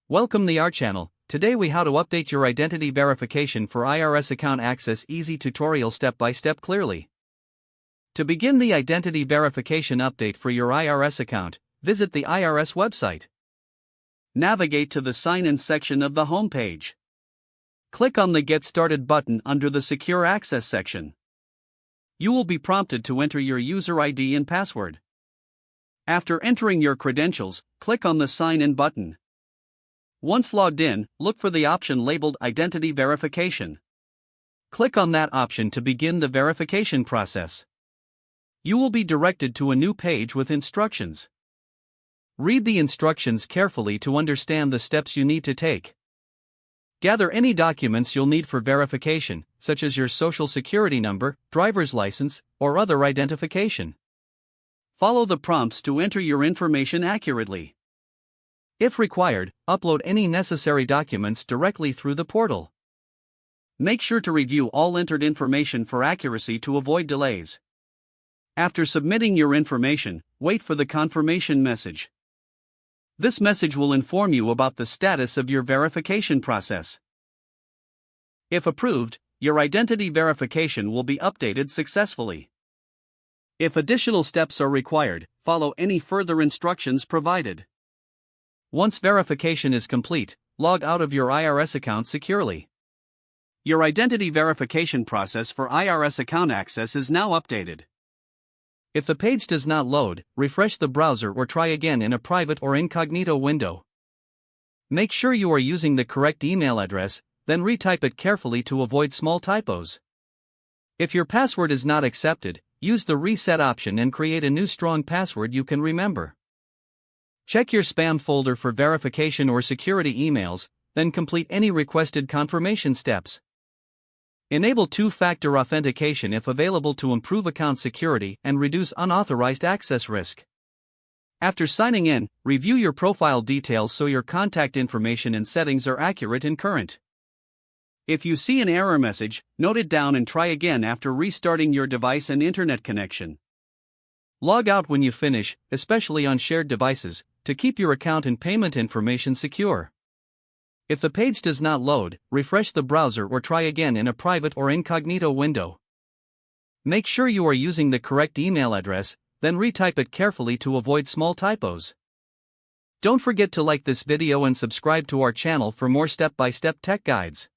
Welcome to our channel. Today we how to update your identity verification for IRS account access easy tutorial step by step clearly. To begin the identity verification update for your IRS account, visit the IRS website. Navigate to the Sign In section of the home page. Click on the Get Started button under the Secure Access section. You will be prompted to enter your user ID and password. After entering your credentials, click on the Sign In button. Once logged in, look for the option labeled Identity Verification. Click on that option to begin the verification process. You will be directed to a new page with instructions. Read the instructions carefully to understand the steps you need to take. Gather any documents you'll need for verification, such as your social security number, driver's license, or other identification. Follow the prompts to enter your information accurately. If required, upload any necessary documents directly through the portal. Make sure to review all entered information for accuracy to avoid delays. After submitting your information, wait for the confirmation message. This message will inform you about the status of your verification process. If approved, your identity verification will be updated successfully. If additional steps are required, follow any further instructions provided. Once verification is complete, log out of your IRS account securely. Your identity verification process for IRS account access is now updated. If the page does not load, refresh the browser or try again in a private or incognito window. Make sure you are using the correct email address, then retype it carefully to avoid small typos. If your password is not accepted, use the reset option and create a new strong password you can remember. Check your spam folder for verification or security emails, then complete any requested confirmation steps. Enable two-factor authentication if available to improve account security and reduce unauthorized access risk. After signing in, review your profile details so your contact information and settings are accurate and current. If you see an error message, note it down and try again after restarting your device and internet connection. Log out when you finish, especially on shared devices, to keep your account and payment information secure. If the page does not load, refresh the browser or try again in a private or incognito window. Make sure you are using the correct email address, then retype it carefully to avoid small typos. Don't forget to like this video and subscribe to our channel for more step-by-step tech guides.